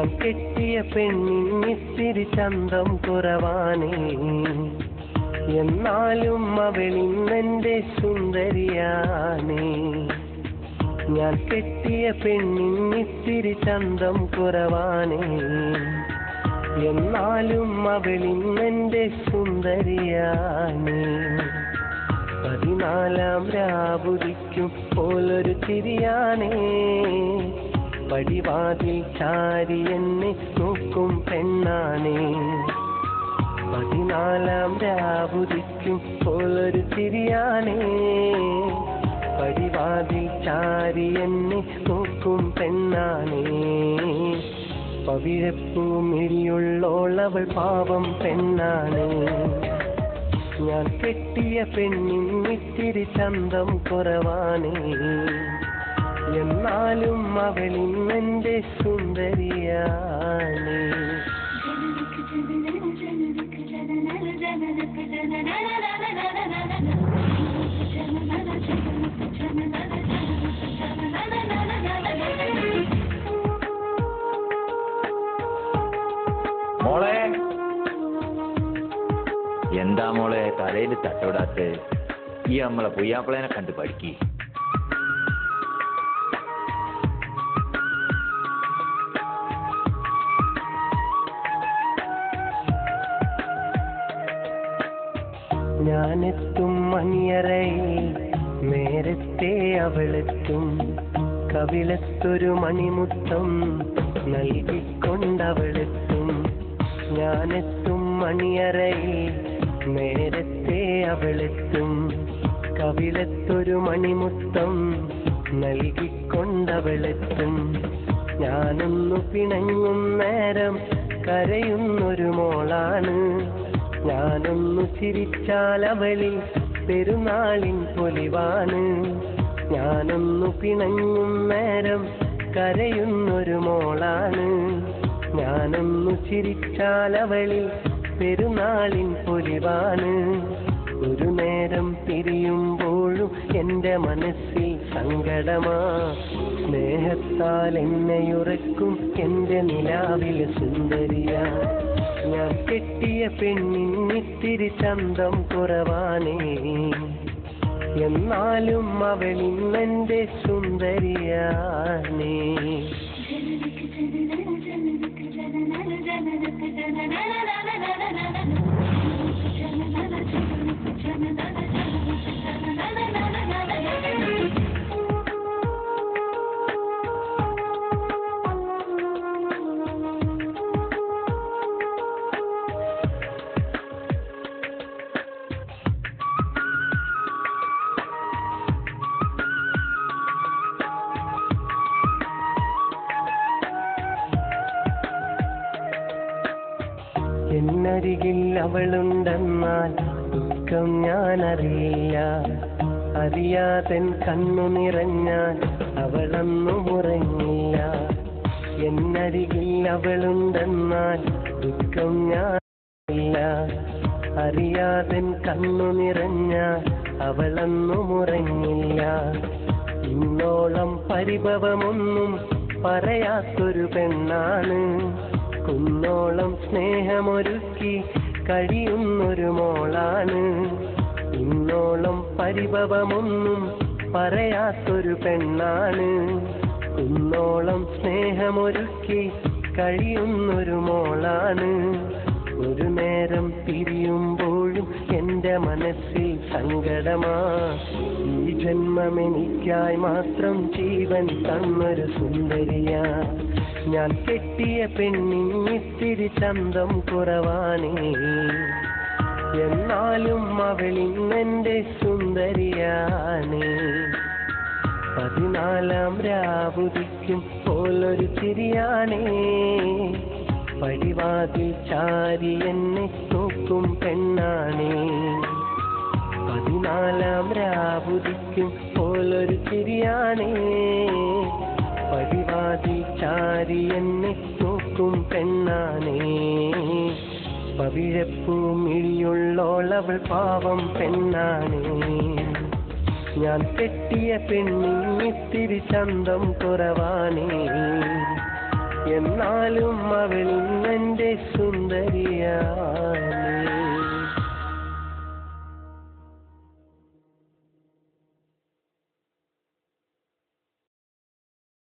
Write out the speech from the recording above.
ഞാൻ കെട്ടിയ പെണ്ണിന്നിത്തിരി ചന്തം കുറവാണേ, എന്നാലും അവളിന്നെന്റെ സുന്ദരിയാണേ. ഞാൻ കെട്ടിയ പെണ്ണിന്നിത്തിരി ചന്തം കുറവാണേ, എന്നാലും അവളിന്നെന്റെ സുന്ദരിയാണേ. 14 രാവുദിക്കും പോലൊരു ചിരിയാണേ, പടിവാതിൽ ചാരി എന്നെ നോക്കും പെണ്ണാണേ. 14 രാവുദിക്കും പോലൊരു ചിരിയാണേ, പടിവാതിൽ ചാരി എന്നെ നോക്കും പെണ്ണാണേ. പവിഴപ്പൂമിഴിയുള്ളോളവൾ പാവം പെണ്ണാണ്. ഞാൻ കെട്ടിയ പെണ്ണിന്നിത്തിരി ചന്തം കുറവാണേ, എന്നാലും അവളിന്നെന്റെ സുന്ദരിയാണേ. മോളെ, എന്താ മോളെ തലയിൽ തട്ടോടാത്ത്? ഈ നമ്മളെ പുയ്യാപ്പിളേനെ കണ്ട് പഠിക്കി. ഞാനെത്തും മണിയറയിൽ നേരത്തെ അവളെത്തും, കവിളത്തൊരു മണിമുത്തം നൽകിക്കൊണ്ടവളെത്തും. ഞാനെത്തും മണിയറയിൽ നേരത്തെ അവളെത്തും, കവിളത്തൊരു മണിമുത്തം നൽകിക്കൊണ്ടവളെത്തും. ഞാനൊന്നു പിണങ്ങും നേരം കരയുന്നൊരു മോളാണ്, ഞാനൊന്നു ചിരിച്ചാൽ അവളിൽ പെരുന്നാളിൻ പൊലിവാണ്. ഞാനൊന്നു പിണങ്ങും നേരം കരയുന്നൊരു മോളാണ്, ഞാനൊന്നു ചിരിച്ചാൽ അവളിൽ പെരുന്നാളിൻ പൊലിവാണ്. ഒരു നേരം പിരിയുമ്പോഴും എൻ്റെ മനസ്സിൽ സങ്കടമാ, സ്നേഹത്താൽ എന്നെയുറക്കും എൻ്റെ നിലാവിലെ സുന്ദരിയാ. ഞാൻ കെട്ടിയ പെണ്ണിന്നിത്തിരി ചന്തം കുറവാണേ, എന്നാലും അവളിന്നെന്റെ സുന്ദരിയാണേ. എന്നരികിൽ അവളുണ്ടെന്നാൽ ദുഃഖം ഞാനറിയില്ല, അറിയാതൻ കണ്ണു നിറഞ്ഞാൽ അവളൊന്നും ഉറങ്ങില്ല. എന്നരികിൽ അവളുണ്ടെന്നാൽ ദുഃഖം ഞാനില്ല, അറിയാതൻ കണ്ണു നിറഞ്ഞാൽ അവളൊന്നും ഉറങ്ങില്ല. ഇന്നോളം പരിഭവമൊന്നും പറയാത്തൊരു പെണ്ണാണ്, കുന്നോളം സ്നേഹമൊരുക്കി കഴിയുന്നൊരു മോളാണ്. ഇന്നോളം പരിഭവമൊന്നും പറയാത്തൊരു പെണ്ണാണ്, കുന്നോളം സ്നേഹമൊരുക്കി കഴിയുന്നൊരു മോളാണ്. ഒരു നേരം പിരിയുമ്പോഴും എൻ്റെ മനസ്സിൽ സങ്കടമാ, ഈ ജന്മമെനിക്കായി മാത്രം ജീവൻ തന്നൊരു സുന്ദരിയാ. ഞാൻ കെട്ടിയ പെണ്ണിന്നിത്തിരി ചന്തം കുറവാണേ, എന്നാലും അവളിന്നെന്റെ സുന്ദരിയാണേ. 14 രാവുദിക്കും പോലൊരു ചിരിയാണേ, പടിവാതിൽ ചാരി എന്നെ നോക്കും പെണ്ണാണേ. 14 രാവുദിക്കും പോലൊരു ചിരിയാണേ, പടിവാതിൽ ചാരി എന്നെ നോക്കും പെണ്ണാണേ. പവിഴപ്പൂമിഴിയുള്ളോളവൾ പാവം പെണ്ണാണേ. ഞാൻ കെട്ടിയ പെണ്ണിന്നിത്തിരി ചന്തം കുറവാണേ, എന്നാലും അവൾ എന്റെ സുന്ദരിയാ